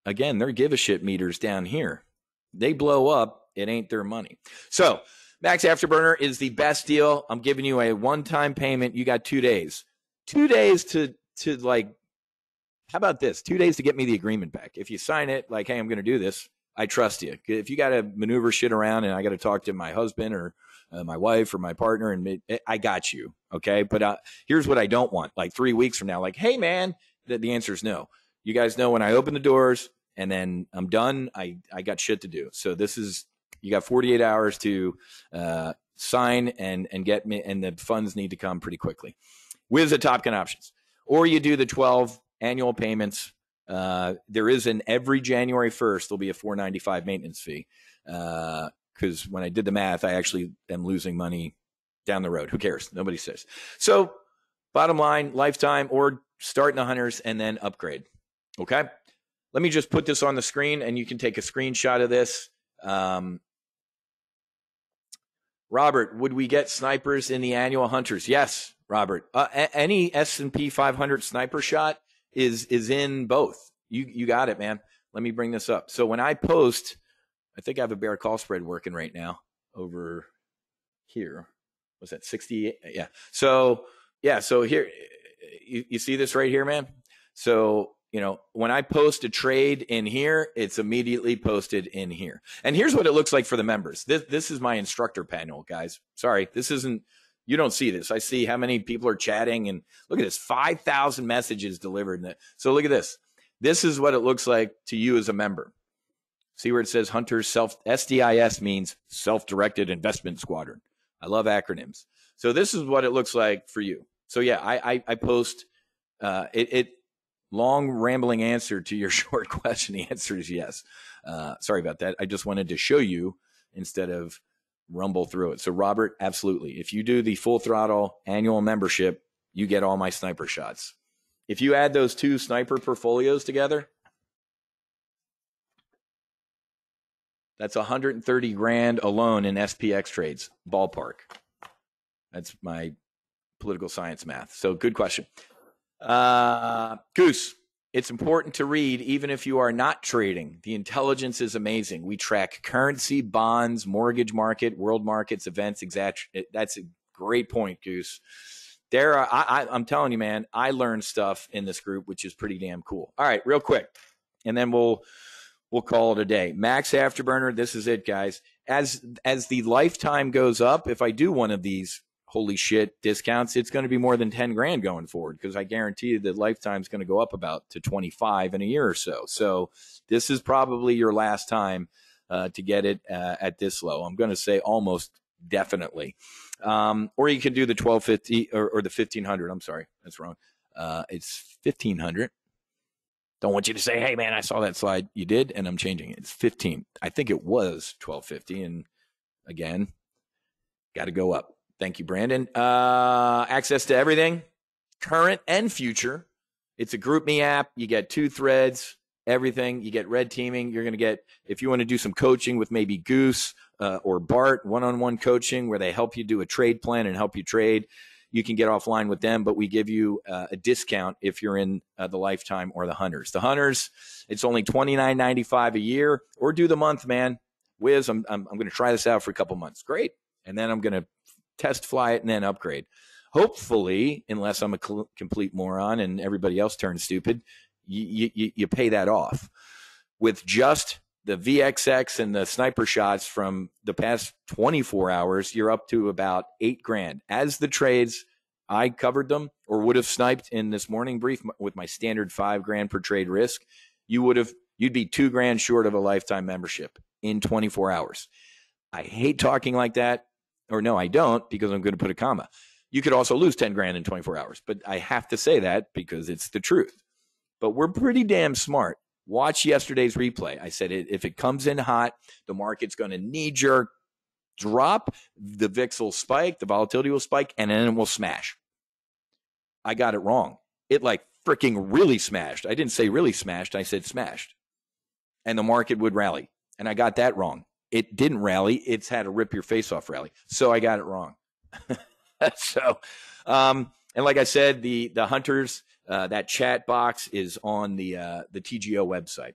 again, they're give a shit meters down here. They blow up. It ain't their money. So Max Afterburner is the best deal. I'm giving you a one-time payment. You got 2 days. 2 days to like, how about this? 2 days to get me the agreement back. If you sign it, like, hey, I'm going to do this, I trust you. If you got to maneuver shit around and I got to talk to my husband or my wife or my partner, and I got you. Okay. But here's what I don't want. Like 3 weeks from now, like, hey, man, the answer is no. You guys know when I open the doors and then I'm done, I got shit to do. So this is, you got 48 hours to sign and get me, and the funds need to come pretty quickly. With the Top Gun options. Or you do the 12 annual payments. There is an every January 1st, there'll be a $4.95 maintenance fee. Because when I did the math, I actually am losing money down the road. Who cares? Nobody says. So bottom line, lifetime or start in the hunters and then upgrade. Okay. Let me just put this on the screen and you can take a screenshot of this. Robert, would we get snipers in the annual hunters? Yes, Robert. Any S&P 500 sniper shot is in both. You got it, man. Let me bring this up. So when I post, I think I have a bear call spread working right now over here. Was that 68? Yeah. So here, you see this right here, man? So, when I post a trade in here, it's immediately posted in here. And here's what it looks like for the members. This is my instructor panel, guys. Sorry, this isn't, you don't see this. I see how many people are chatting, and look at this, 5,000 messages delivered. So look at this. This is what it looks like to you as a member. See where it says Hunters SDIS means Self-Directed Investment Squadron. I love acronyms. So this is what it looks like for you. So yeah, I post long rambling answer to your short question. The answer is yes. Sorry about that. I just wanted to show you instead of rumble through it. So Robert, absolutely. If you do the full throttle annual membership, you get all my sniper shots. If you add those two sniper portfolios together, that's 130 grand alone in SPX trades, ballpark. That's my political science math. So good question. Goose, it's important to read even if you are not trading. The intelligence is amazing. We track currency, bonds, mortgage market, world markets, events, That's a great point, Goose. I'm telling you, man, I learned stuff in this group, which is pretty damn cool. All right, real quick, and then we'll call it a day. Max Afterburner, this is it, guys. As the lifetime goes up, if I do one of these holy shit discounts, it's going to be more than 10 grand going forward, because I guarantee you that lifetime's going to go up about to 25 in a year or so. So this is probably your last time to get it at this low. I'm going to say almost definitely. Or you can do the 1250 or the 1500. I'm sorry, that's wrong. It's 1500. Don't want you to say, hey, man, I saw that slide. You did, and I'm changing it. It's 15. I think it was 1250. And again, got to go up. Thank you, Brandon. Access to everything, current and future. It's a GroupMe app. You get 2 threads, everything. You get red teaming. You're going to get, if you want to do some coaching with maybe Goose or Bart, one-on-one coaching where they help you do a trade plan and help you trade, you can get offline with them, but we give you a discount if you're in the lifetime or the hunters. The hunters, it's only $29.95 a year, or do the month, man. Wiz, I'm going to try this out for a couple months. Great. And then I'm going to test fly it and then upgrade. Hopefully, unless I'm a complete moron and everybody else turns stupid, you pay that off. With just the VXX and the sniper shots from the past 24 hours, you're up to about 8 grand. As the trades, I covered them or would have sniped in this morning brief with my standard 5 grand per trade risk, you'd be 2 grand short of a lifetime membership in 24 hours. I hate talking like that. Or no, I don't, because I'm going to put a comma. You could also lose 10 grand in 24 hours, but I have to say that because it's the truth. But we're pretty damn smart. Watch yesterday's replay. I said if it comes in hot, the market's going to knee-jerk drop, the VIX will spike, the volatility will spike, and then it will smash. I got it wrong. It like freaking really smashed. I didn't say really smashed. I said smashed. And the market would rally. And I got that wrong. It didn't rally. It's had a rip your face off rally. So I got it wrong. And like I said, the hunters, that chat box is on the TGO website.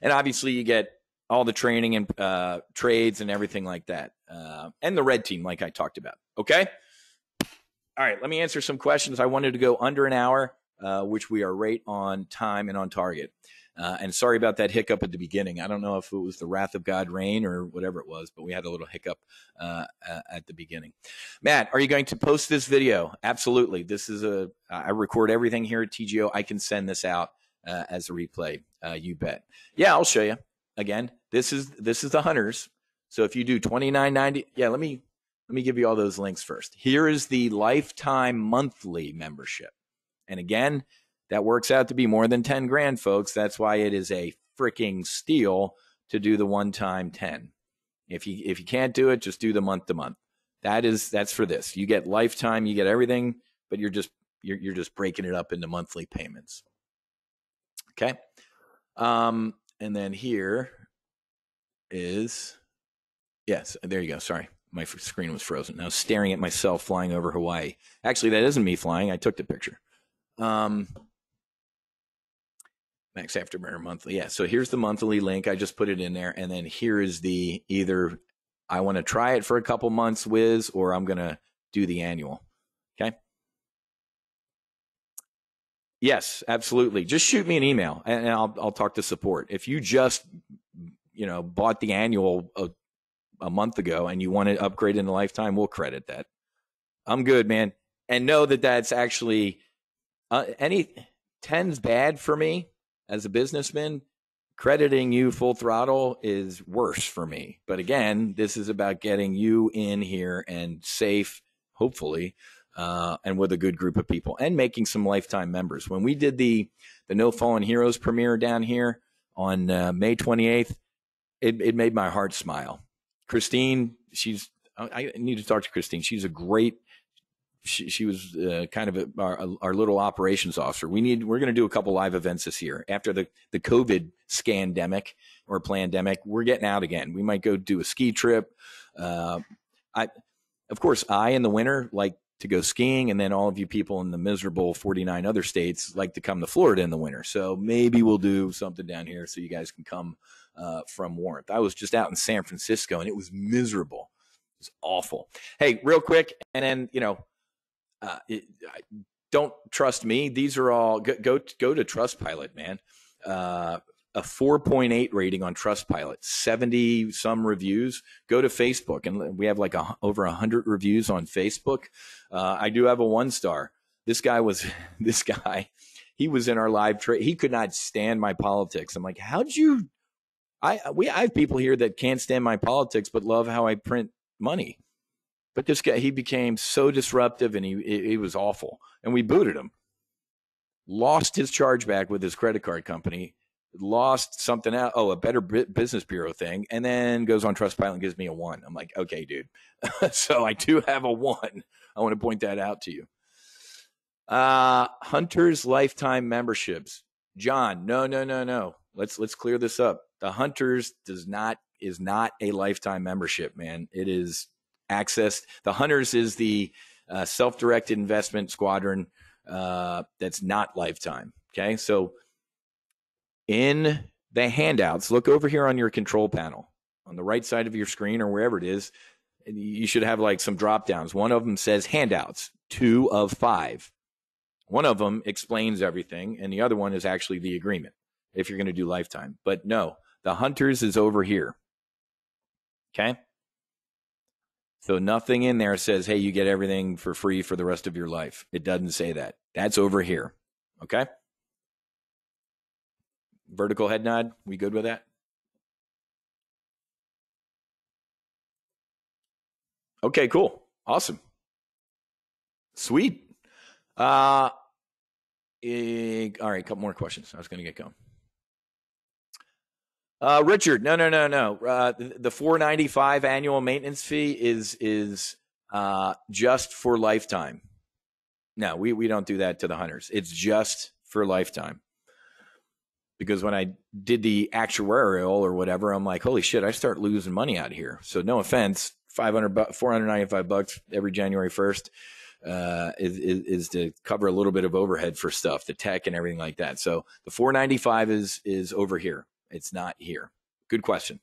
And obviously you get all the training and trades and everything like that. And the red team, like I talked about. Okay. All right. Let me answer some questions. I wanted to go under an hour, which we are right on time and on target. And sorry about that hiccup at the beginning. I don't know if it was the wrath of God rain or whatever it was, but we had a little hiccup at the beginning. Matt, are you going to post this video? Absolutely. This is I record everything here at TGO. I can send this out as a replay. You bet. Yeah, I'll show you. Again, this is the Hunters. So if you do $29.90, yeah, let me give you all those links first. Here is the lifetime monthly membership. And again, that works out to be more than 10 grand, folks. That's why it is a freaking steal to do the one-time 10. If you can't do it, just do the month to month. That's for this. You get lifetime, you get everything, but you're just breaking it up into monthly payments. Okay. And then here is, yes, there you go. Sorry. My screen was frozen. I was staring at myself flying over Hawaii. Actually, that isn't me flying. I took the picture. Max Afterburner monthly. Yeah. So here's the monthly link. I just put it in there. And then here is the either I want to try it for a couple months, Wiz, or I'm going to do the annual. Okay. Yes, absolutely. Just shoot me an email and I'll talk to support. If you just, bought the annual a month ago and you want to upgrade in the lifetime, we'll credit that. I'm good, man. And know that that's actually any 10's bad for me as a businessman. Crediting you full throttle is worse for me. But again, this is about getting you in here and safe, hopefully, and with a good group of people and making some lifetime members. When we did the No Fallen Heroes premiere down here on May 28th, it made my heart smile. Christine, I need to talk to Christine. She's a great, she was kind of our little operations officer. We're going to do a couple live events this year after the COVID scandemic or plandemic. We're getting out again. We might go do a ski trip. Of course, in the winter like to go skiing, and then all of you people in the miserable 49 other states like to come to Florida in the winter. So maybe we'll do something down here so you guys can come from warmth. I was just out in San Francisco and it was miserable. It was awful. Hey, real quick, and then don't trust me. These are all go to Trustpilot, man. A 4.8 rating on Trustpilot, 70 some reviews. Go to Facebook, and we have like over 100 reviews on Facebook. I do have a 1-star. This guy, he was in our live trade. He could not stand my politics. I'm like, how'd you? I have people here that can't stand my politics but love how I print money. But this guy, he became so disruptive, and he was awful. And we booted him. Lost his chargeback with his credit card company. Lost something out. Oh, a Better Business Bureau thing. And then goes on Trustpilot and gives me a 1. I'm like, okay, dude. So I do have a 1. I want to point that out to you. Hunters lifetime memberships. John, no. Let's clear this up. The Hunters is not a lifetime membership, man. It is access. The Hunters is the self-directed investment squadron that's not lifetime. Okay, so in the handouts, look over here on your control panel on the right side of your screen or wherever it is. You should have like some drop downs. One of them says handouts, 2 of 5. One of them explains everything, and the other one is actually the agreement if you're going to do lifetime. But no, the Hunters is over here. Okay. So nothing in there says, hey, you get everything for free for the rest of your life. It doesn't say that. That's over here. Okay. Vertical head nod. We good with that? Okay, cool. Awesome. Sweet. All right, a couple more questions. I was going to get going. Richard, no. The $495 annual maintenance fee is just for lifetime. No, we don't do that to the Hunters. It's just for lifetime. Because when I did the actuarial or whatever, I'm like, holy shit, I start losing money out here. So no offense, $495 every January 1st is to cover a little bit of overhead for stuff, the tech and everything like that. So the $495 is over here. It's not here. Good question.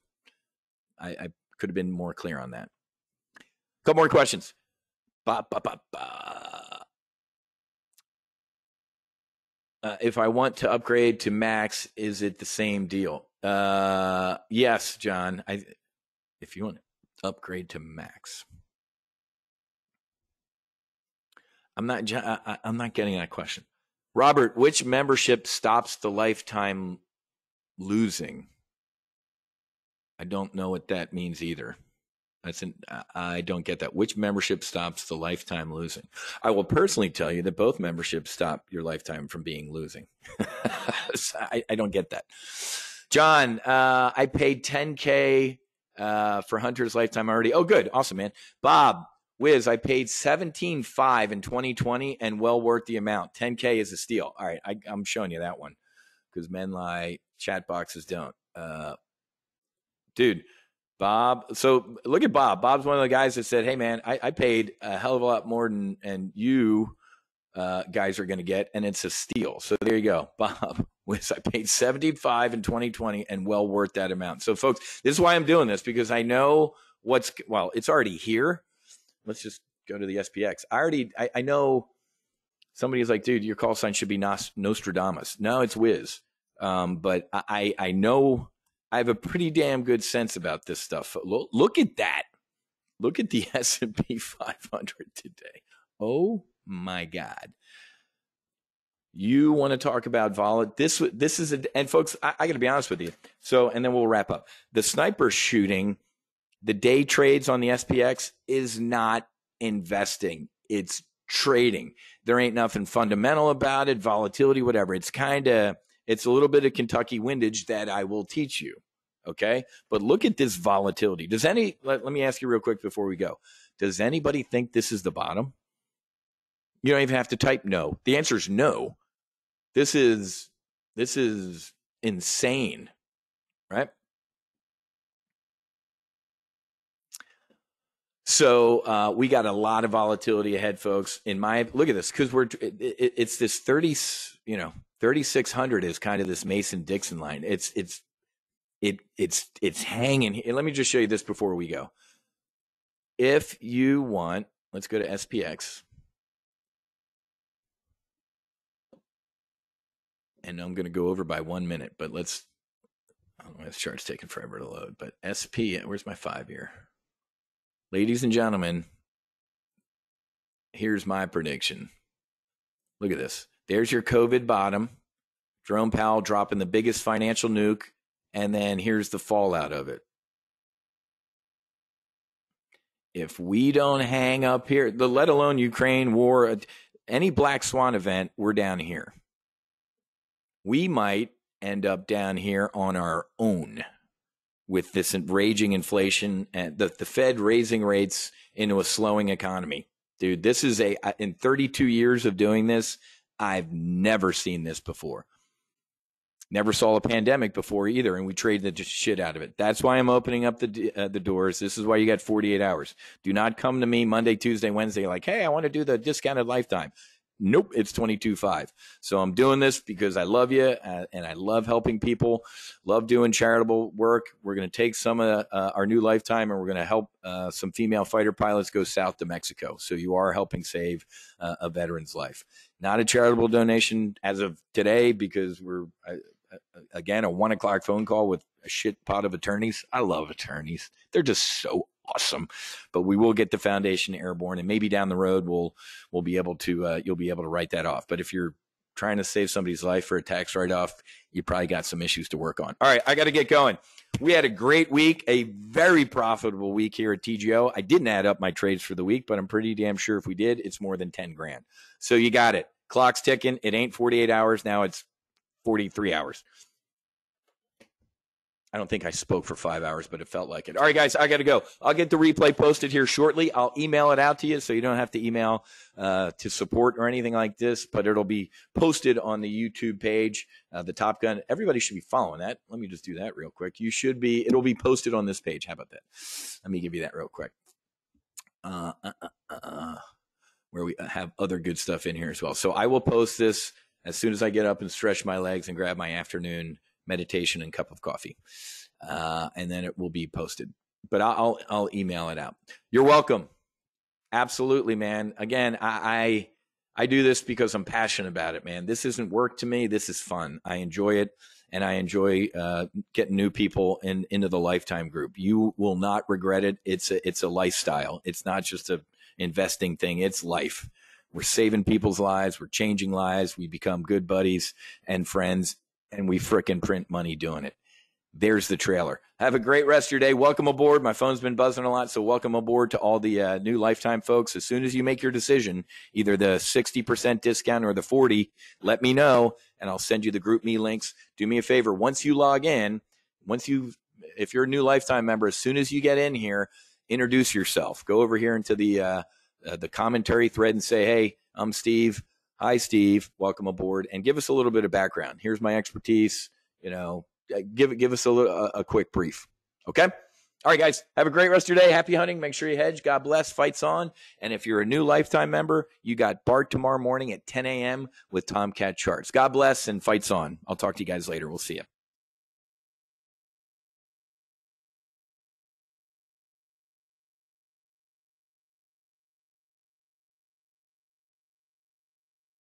I could have been more clear on that. Couple more questions. If I want to upgrade to max, is it the same deal? Yes, John. If you want to upgrade to max, I'm not getting that question. Robert, which membership stops the lifetime losing? I don't know what that means either. I don't get that. Which membership stops the lifetime losing? I will personally tell you that both memberships stop your lifetime from being losing. I don't get that. John, I paid $10K for Hunter's lifetime already. Oh, good. Awesome, man. Bob, Wiz, I paid $17.5 in 2020 and well worth the amount. $10K is a steal. All right, I'm showing you that one because men lie, chat boxes don't. Dude. Bob. So look at Bob. Bob's one of the guys that said, hey, man, I paid a hell of a lot more than and you guys are going to get, and it's a steal. So there you go. Bob, I paid $75 in 2020 and well worth that amount. So, folks, this is why I'm doing this, because I know it's already here. Let's just go to the SPX. I know somebody's like, dude, your call sign should be Nostradamus. No, it's Wiz. But I know I have a pretty damn good sense about this stuff. Look at that. Look at the S&P 500 today. Oh my God. You want to talk about this is and folks, I got to be honest with you. So, and then we'll wrap up. The sniper shooting, the day trades on the SPX is not investing. It's trading. There ain't nothing fundamental about it, volatility, whatever. It's a little bit of Kentucky windage that I will teach you. Okay. But look at this volatility. Let me ask you real quick before we go. Does anybody think this is the bottom? You don't even have to type no. The answer is no. This is insane, right? So we got a lot of volatility ahead, folks. Look at this, because it's this 3,600 is kind of this Mason-Dixon line. It's hanging. Let me just show you this before we go. If you want, let's go to SPX. And I'm going to go over by 1 minute, but this chart's taking forever to load. But SP, where's my 5-year? Ladies and gentlemen, here's my prediction. Look at this. There's your COVID bottom. Jerome Powell dropping the biggest financial nuke. And then here's the fallout of it. If we don't hang up here, let alone Ukraine war, any black swan event, we're down here. We might end up down here on our own with this raging inflation and the Fed raising rates into a slowing economy. Dude, this is in 32 years of doing this, I've never seen this before. Never saw a pandemic before either, and we traded the shit out of it. That's why I'm opening up the doors. This is why you got 48 hours. Do not come to me Monday, Tuesday, Wednesday like, hey, I want to do the discounted lifetime. Nope, it's 22.5. So I'm doing this because I love you and I love helping people, love doing charitable work. We're going to take some of our new lifetime and we're going to help some female fighter pilots go south to Mexico. So you are helping save a veteran's life. Not a charitable donation as of today because we're, again, a 1 o'clock phone call with a shit pot of attorneys. I love attorneys. They're just so awesome. But we will get the foundation airborne, and maybe down the road we'll be able to you'll be able to write that off. But if you're trying to save somebody's life for a tax write-off, you probably got some issues to work on. All right, I got to get going. We had a great week, a very profitable week here at TGO. I didn't add up my trades for the week, but I'm pretty damn sure if we did, it's more than 10 grand. So you got it. Clock's ticking. It ain't 48 hours. Now it's 43 hours. I don't think I spoke for 5 hours, but it felt like it. All right, guys, I got to go. I'll get the replay posted here shortly. I'll email it out to you so you don't have to email to support or anything like this, but it'll be posted on the YouTube page, the Top Gun. Everybody should be following that. Let me just do that real quick. It'll be posted on this page. How about that? Let me give you that real quick. Where we have other good stuff in here as well. So I will post this as soon as I get up and stretch my legs and grab my afternoon meditation and cup of coffee. And then it will be posted. But I'll email it out. You're welcome. Absolutely, man. Again, I do this because I'm passionate about it, man. This isn't work to me. This is fun. I enjoy it, and I enjoy getting new people into the Lifetime group. You will not regret it. It's a lifestyle. It's not just a investing thing. It's life. We're saving people's lives. We're changing lives. We become good buddies and friends, and we frickin' print money doing it. There's the trailer. Have a great rest of your day. Welcome aboard. My phone's been buzzing a lot, so welcome aboard to all the new Lifetime folks. As soon as you make your decision, either the 60% discount or the 40%, let me know, and I'll send you the group me links. Do me a favor. Once you log in, if you're a new Lifetime member, as soon as you get in here, introduce yourself. Go over here into the commentary thread and say, hey, I'm Steve. Hi, Steve. Welcome aboard. And give us a little bit of background. Here's my expertise. Give us a quick brief. Okay. All right, guys, have a great rest of your day. Happy hunting. Make sure you hedge. God bless. Fights on. And if you're a new Lifetime member, you got Bart tomorrow morning at 10 a.m. with Tomcat Charts. God bless and fights on. I'll talk to you guys later. We'll see you.